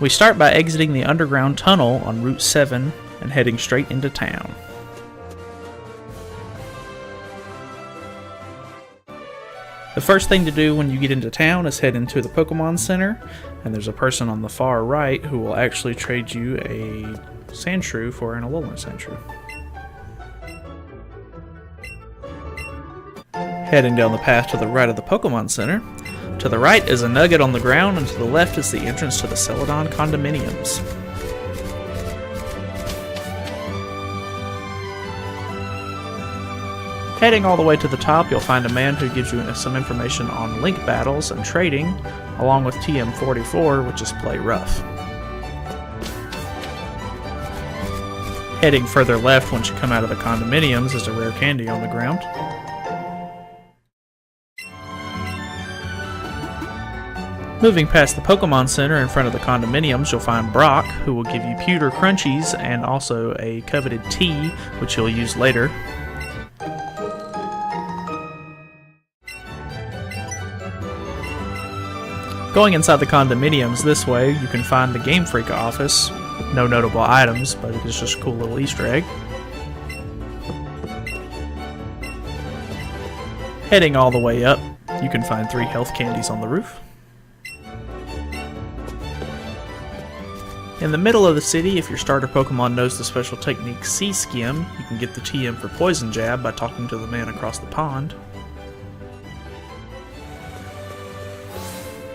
We start by exiting the underground tunnel on Route 7 and heading straight into town. The first thing to do when you get into town is head into the Pokemon Center, and there's a person on the far right who will actually trade you a Sandshrew for an Alolan Sandshrew. Heading down the path to the right of the Pokemon Center. To the right is a nugget on the ground, and to the left is the entrance to the Celedon condominiums. Heading all the way to the top, you'll find a man who gives you some information on link battles and trading, along with TM44, which is Play Rough. Heading further left once you come out of the condominiums is a rare candy on the ground. Moving past the Pokemon Center in front of the condominiums, you'll find Brock, who will give you pewter crunchies and also a coveted tea, which you'll use later. Going inside the condominiums this way, you can find the Game Freak office. No notable items, but it's just a cool little Easter egg. Heading all the way up, you can find 3 health candies on the roof. In the middle of the city, if your starter Pokemon knows the special technique Sea Skim, you can get the TM for Poison Jab by talking to the man across the pond.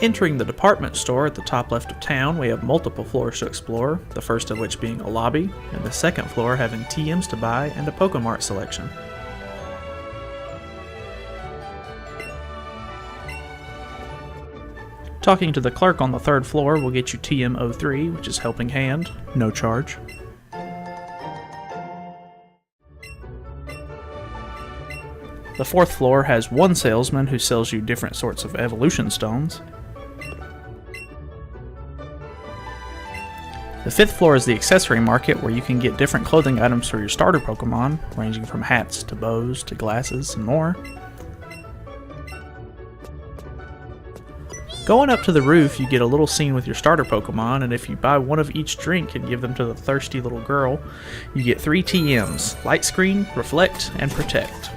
Entering the department store at the top left of town, we have multiple floors to explore, the first of which being a lobby, and the second floor having TMs to buy and a Pokemart selection. Talking to the clerk on the third floor will get you TM03, which is Helping Hand, no charge. The fourth floor has one salesman who sells you different sorts of evolution stones. The fifth floor is the Accessory Market, where you can get different clothing items for your starter Pokemon, ranging from hats to bows to glasses and more. Going up to the roof, you get a little scene with your starter Pokemon, and if you buy one of each drink and give them to the thirsty little girl, you get 3 TMs, Light Screen, Reflect, and Protect.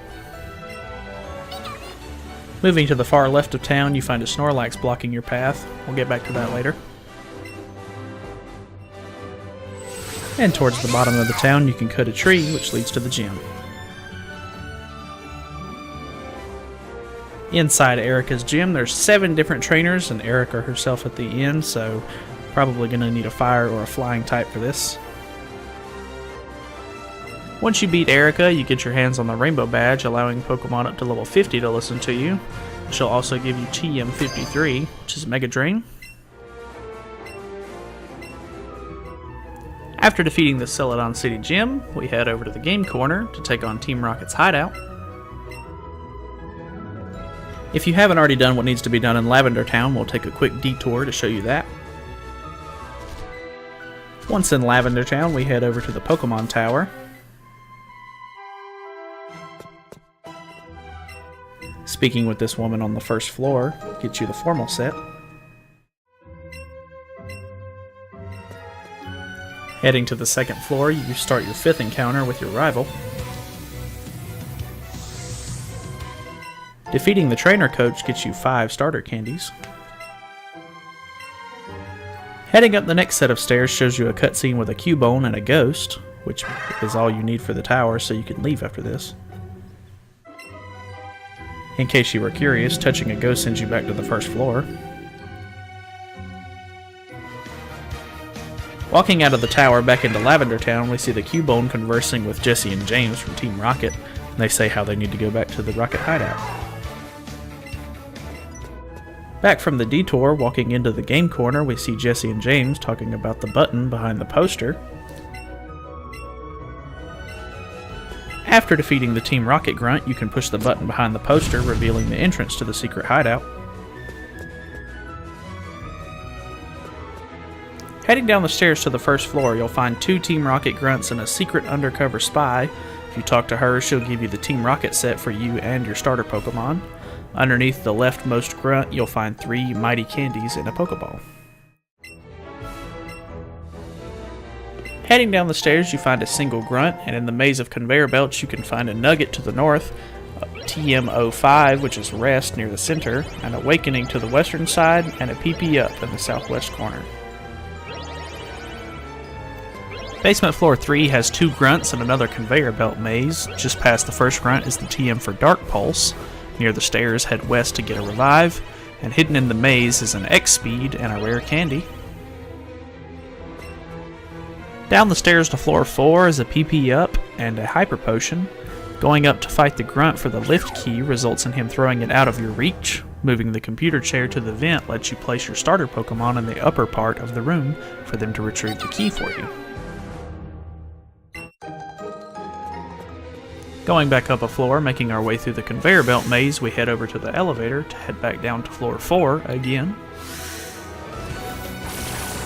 Moving to the far left of town, you find a Snorlax blocking your path. We'll get back to that later. And towards the bottom of the town, you can cut a tree, which leads to the gym. Inside Erica's gym, there's 7 different trainers, and Erica herself at the end, so probably going to need a fire or a flying type for this. Once you beat Erica, you get your hands on the Rainbow Badge, allowing Pokemon up to level 50 to listen to you. She'll also give you TM53, which is Mega Drain. After defeating the Celedon City gym, we head over to the game corner to take on Team Rocket's Hideout. If you haven't already done what needs to be done in Lavender Town, we'll take a quick detour to show you that. Once in Lavender Town, we head over to the Pokemon Tower. Speaking with this woman on the first floor gets you the formal set. Heading to the second floor, you start your 5th encounter with your rival. Defeating the trainer coach gets you 5 starter candies. Heading up the next set of stairs shows you a cutscene with a Cubone and a ghost, which is all you need for the tower, so you can leave after this. In case you were curious, touching a ghost sends you back to the first floor. Walking out of the tower back into Lavender Town, we see the Cubone conversing with Jesse and James from Team Rocket, and they say how they need to go back to the Rocket Hideout. Back from the detour, walking into the game corner, we see Jesse and James talking about the button behind the poster. After defeating the Team Rocket grunt, you can push the button behind the poster, revealing the entrance to the secret hideout. Heading down the stairs to the first floor, you'll find 2 Team Rocket grunts and a secret undercover spy. If you talk to her, she'll give you the Team Rocket set for you and your starter Pokemon. Underneath the leftmost grunt, you'll find 3 Mighty Candies in a Pokeball. Heading down the stairs, you find a single grunt, and in the maze of conveyor belts, you can find a nugget to the north, TM05, which is rest near the center, an awakening to the western side, and a PP up in the southwest corner. Basement floor 3 has 2 grunts and another conveyor belt maze. Just past the first grunt is the TM for Dark Pulse. Near the stairs, head west to get a revive, and hidden in the maze is an X speed and a rare candy. Down the stairs to floor 4 is a PP up and a hyper potion. Going up to fight the grunt for the lift key results in him throwing it out of your reach. Moving the computer chair to the vent lets you place your starter Pokemon in the upper part of the room for them to retrieve the key for you. Going back up a floor, making our way through the conveyor belt maze, we head over to the elevator to head back down to floor 4 again.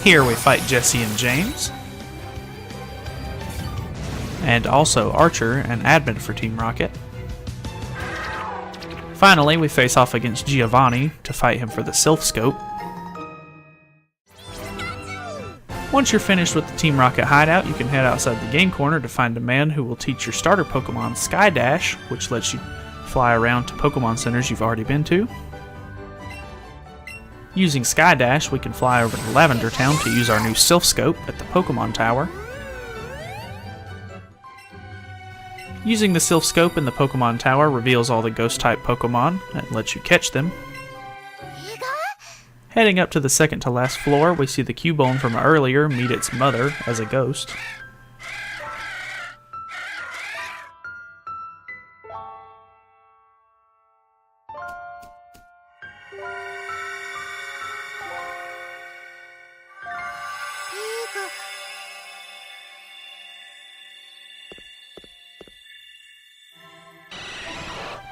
Here we fight Jesse and James, and also Archer, an admin for Team Rocket. Finally, we face off against Giovanni to fight him for the Sylph Scope. Once you're finished with the Team Rocket hideout, you can head outside the game corner to find a man who will teach your starter Pokemon Sky Dash, which lets you fly around to Pokemon centers you've already been to. Using Sky Dash, we can fly over to Lavender Town to use our new Sylph Scope at the Pokemon Tower. Using the Sylph Scope in the Pokemon Tower reveals all the Ghost-type Pokemon and lets you catch them. Heading up to the second to last floor, we see the Cubone from earlier meet its mother as a ghost.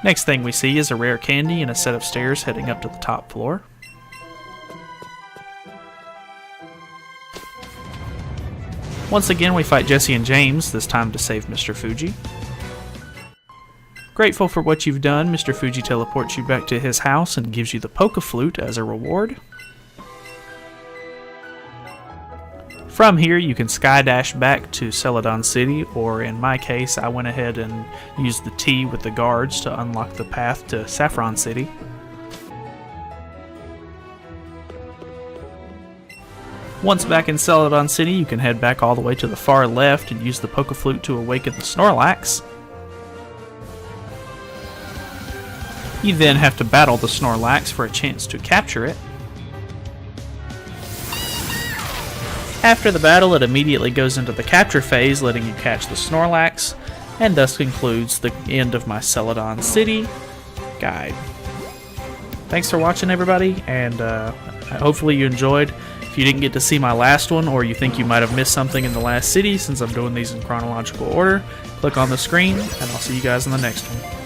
Next thing we see is a rare candy and a set of stairs heading up to the top floor. Once again, we fight Jesse and James, this time to save Mr. Fuji. Grateful for what you've done, Mr. Fuji teleports you back to his house and gives you the Poke-Flute as a reward. From here, you can Sky Dash back to Celedon City, or in my case, I went ahead and used the T with the guards to unlock the path to Saffron City. Once back in Celedon City, you can head back all the way to the far left and use the Poke-Flute to awaken the Snorlax. You then have to battle the Snorlax for a chance to capture it. After the battle, it immediately goes into the capture phase, letting you catch the Snorlax, and thus concludes the end of my Celedon City guide. Thanks for watching, everybody, and hopefully you enjoyed. If you didn't get to see my last one, or you think you might have missed something in the last city, since I'm doing these in chronological order, click on the screen, and I'll see you guys in the next one.